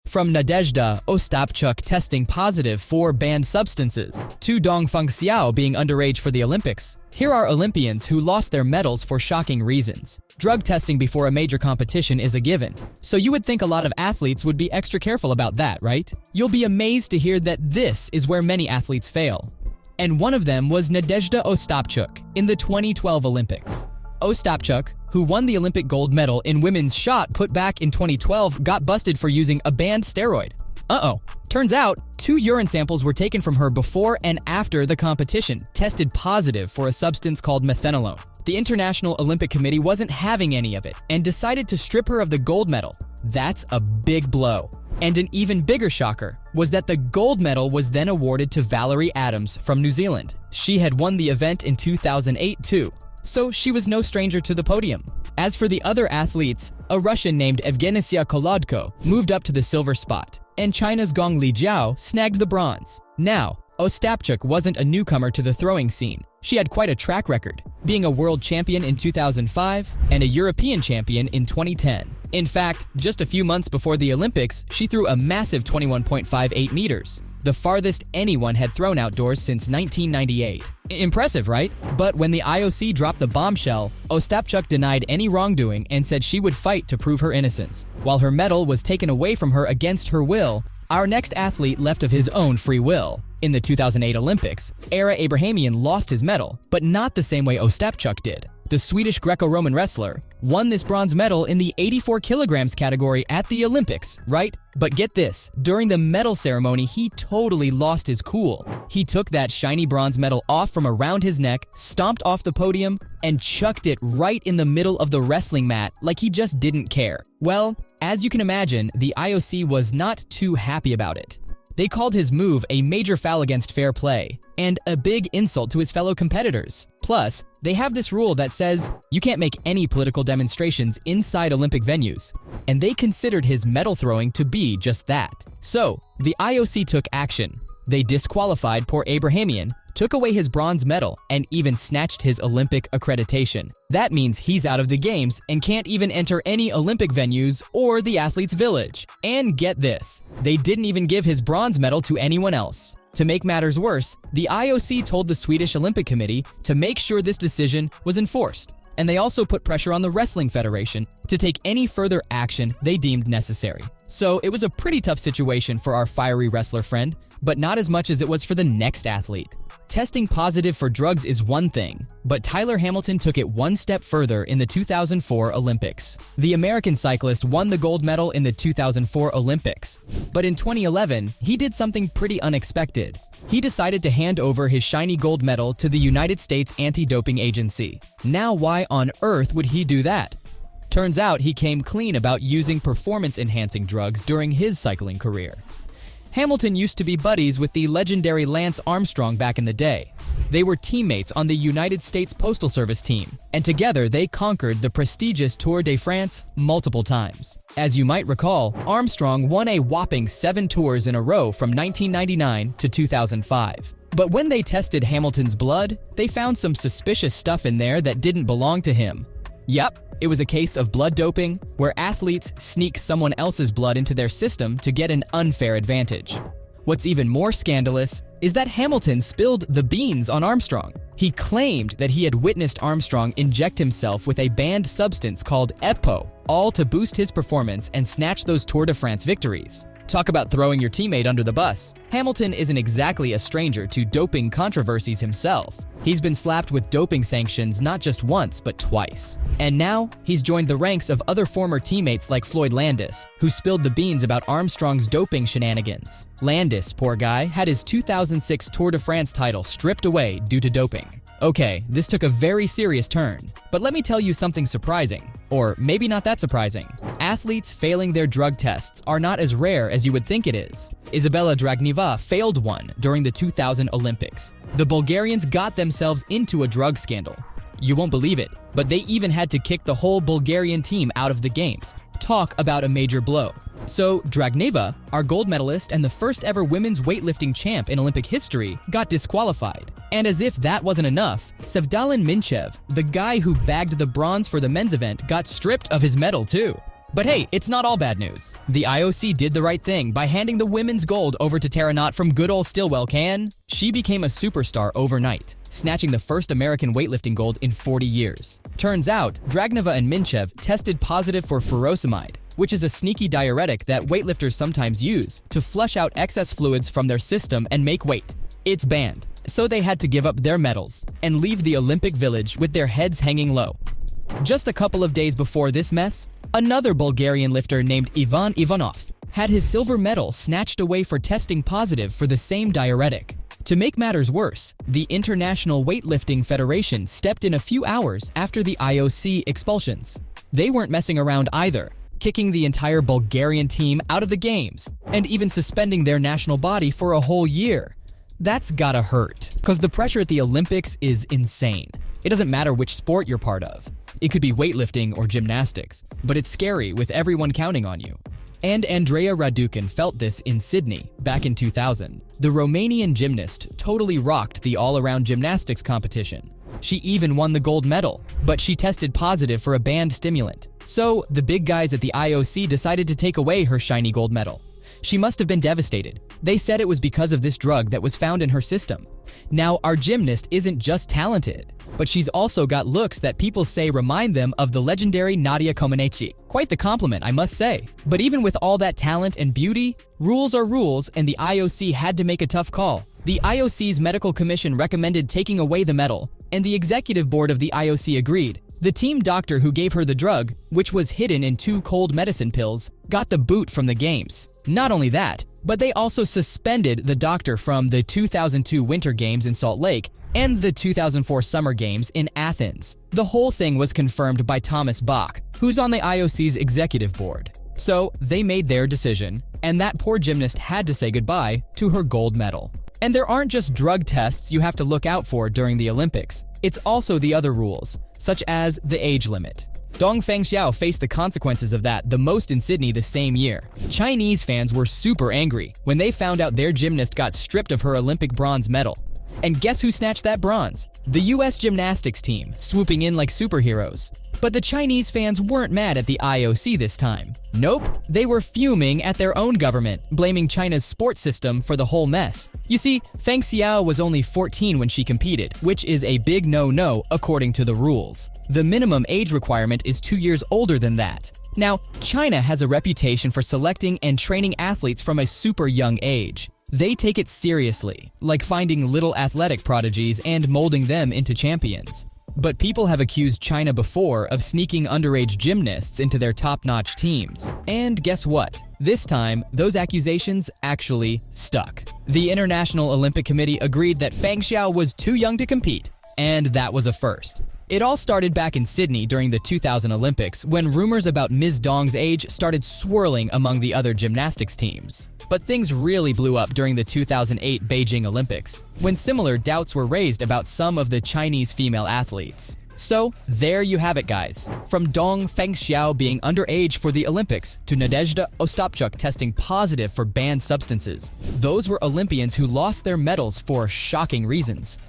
From Nadezhda Ostapchuk testing positive for banned substances, to Dongfeng Xiao being underage for the Olympics, here are Olympians who lost their medals for shocking reasons. Drug testing before a major competition is a given, so you would think a lot of athletes would be extra careful about that, right? You'll be amazed to hear that this is where many athletes fail. And one of them was Nadezhda Ostapchuk in the 2012 Olympics. Ostapchuk, who won the Olympic gold medal in women's shot put back in 2012, got busted for using a banned steroid. Turns out, 2 urine samples were taken from her before and after the competition, tested positive for a substance called methanolone. The International Olympic Committee wasn't having any of it and decided to strip her of the gold medal. That's a big blow. And an even bigger shocker was that the gold medal was then awarded to Valerie Adams from New Zealand. She had won the event in 2008 too, so she was no stranger to the podium. As for the other athletes, a Russian named Evgenisia Kolodko moved up to the silver spot, and China's Gong Lijiao snagged the bronze. Now, Ostapchuk wasn't a newcomer to the throwing scene. She had quite a track record, being a world champion in 2005 and a European champion in 2010. In fact, just a few months before the Olympics, she threw a massive 21.58 meters, the farthest anyone had thrown outdoors since 1998. Impressive, right? But when the IOC dropped the bombshell, Ostapchuk denied any wrongdoing and said she would fight to prove her innocence. While her medal was taken away from her against her will, our next athlete left of his own free will. In the 2008 Olympics, Ara Abrahamian lost his medal, but not the same way Ostapchuk did. The Swedish Greco-Roman wrestler won this bronze medal in the 84 kilograms category at the Olympics, right? But get this, during the medal ceremony, he totally lost his cool. He took that shiny bronze medal off from around his neck, stomped off the podium, and chucked it right in the middle of the wrestling mat like he just didn't care. Well, as you can imagine, the IOC was not too happy about it. They called his move a major foul against fair play and a big insult to his fellow competitors. Plus, they have this rule that says you can't make any political demonstrations inside Olympic venues, and they considered his medal throwing to be just that. So, the IOC took action. They disqualified poor Abrahamian, took away his bronze medal, and even snatched his Olympic accreditation. That means he's out of the games and can't even enter any Olympic venues or the athlete's village. And get this, they didn't even give his bronze medal to anyone else. To make matters worse, the IOC told the Swedish Olympic Committee to make sure this decision was enforced. And they also put pressure on the Wrestling Federation to take any further action they deemed necessary. So it was a pretty tough situation for our fiery wrestler friend, but not as much as it was for the next athlete. Testing positive for drugs is one thing, but Tyler Hamilton took it one step further in the 2004 Olympics. The American cyclist won the gold medal in the 2004 Olympics, but in 2011, he did something pretty unexpected. He decided to hand over his shiny gold medal to the United States Anti-Doping Agency. Now, why on earth would he do that? Turns out he came clean about using performance-enhancing drugs during his cycling career. Hamilton used to be buddies with the legendary Lance Armstrong back in the day. They were teammates on the United States Postal Service team, and together they conquered the prestigious Tour de France multiple times. As you might recall, Armstrong won a whopping 7 tours in a row from 1999 to 2005. But when they tested Hamilton's blood, they found some suspicious stuff in there that didn't belong to him. Yep. It was a case of blood doping, where athletes sneak someone else's blood into their system to get an unfair advantage. What's even more scandalous is that Hamilton spilled the beans on Armstrong. He claimed that he had witnessed Armstrong inject himself with a banned substance called EPO, all to boost his performance and snatch those Tour de France victories. Talk about throwing your teammate under the bus. Hamilton isn't exactly a stranger to doping controversies himself. He's been slapped with doping sanctions not just once, but twice. And now, he's joined the ranks of other former teammates like Floyd Landis, who spilled the beans about Armstrong's doping shenanigans. Landis, poor guy, had his 2006 Tour de France title stripped away due to doping. Okay, this took a very serious turn, but let me tell you something surprising. Or maybe not that surprising. Athletes failing their drug tests are not as rare as you would think it is. Isabella Dragneva failed one during the 2000 Olympics. The Bulgarians got themselves into a drug scandal. You won't believe it, but they even had to kick the whole Bulgarian team out of the games. Talk about a major blow. So Dragneva, our gold medalist and the first ever women's weightlifting champ in Olympic history, got disqualified. And as if that wasn't enough, Sevdalin Minchev, the guy who bagged the bronze for the men's event, got stripped of his medal too. But hey, it's not all bad news. The IOC did the right thing by handing the women's gold over to Tara Knott from good old Stillwell Can. She became a superstar overnight, snatching the first American weightlifting gold in 40 years. Turns out, Dragneva and Minchev tested positive for furosemide, which is a sneaky diuretic that weightlifters sometimes use to flush out excess fluids from their system and make weight. It's banned, so they had to give up their medals and leave the Olympic Village with their heads hanging low. Just a couple of days before this mess, another Bulgarian lifter named Ivan Ivanov had his silver medal snatched away for testing positive for the same diuretic. To make matters worse, the International Weightlifting Federation stepped in a few hours after the IOC expulsions. They weren't messing around either, kicking the entire Bulgarian team out of the games and even suspending their national body for a whole year. That's gotta hurt, because the pressure at the Olympics is insane. It doesn't matter which sport you're part of. It could be weightlifting or gymnastics, but it's scary with everyone counting on you. And Andrea Raducanu felt this in Sydney back in 2000. The Romanian gymnast totally rocked the all-around gymnastics competition. She even won the gold medal, but she tested positive for a banned stimulant. So the big guys at the IOC decided to take away her shiny gold medal. She must have been devastated. They said it was because of this drug that was found in her system. Now, our gymnast isn't just talented, but she's also got looks that people say remind them of the legendary Nadia Comaneci. Quite the compliment, I must say. But even with all that talent and beauty, rules are rules, and the IOC had to make a tough call. The IOC's medical commission recommended taking away the medal, and the executive board of the IOC agreed. The team doctor who gave her the drug, which was hidden in 2 cold medicine pills, got the boot from the games. Not only that, but they also suspended the doctor from the 2002 Winter Games in Salt Lake and the 2004 Summer Games in Athens. The whole thing was confirmed by Thomas Bach, who's on the IOC's executive board. So they made their decision, and that poor gymnast had to say goodbye to her gold medal. And there aren't just drug tests you have to look out for during the Olympics. It's also the other rules, such as the age limit. Dong Fengxiao faced the consequences of that the most in Sydney the same year. Chinese fans were super angry when they found out their gymnast got stripped of her Olympic bronze medal. And guess who snatched that bronze? The US gymnastics team, swooping in like superheroes. But the Chinese fans weren't mad at the IOC this time. Nope, they were fuming at their own government, blaming China's sports system for the whole mess. You see, Feng Xiao was only 14 when she competed, which is a big no-no according to the rules. The minimum age requirement is 2 years older than that. Now, China has a reputation for selecting and training athletes from a super young age. They take it seriously, like finding little athletic prodigies and molding them into champions. But people have accused China before of sneaking underage gymnasts into their top-notch teams. And guess what? This time, those accusations actually stuck. The International Olympic Committee agreed that Feng Xiao was too young to compete, and that was a first. It all started back in Sydney during the 2000 Olympics when rumors about Ms. Dong's age started swirling among the other gymnastics teams. But things really blew up during the 2008 Beijing Olympics, when similar doubts were raised about some of the Chinese female athletes. So, there you have it, guys. From Dong Fengxiao being underage for the Olympics to Nadezhda Ostapchuk testing positive for banned substances. Those were Olympians who lost their medals for shocking reasons.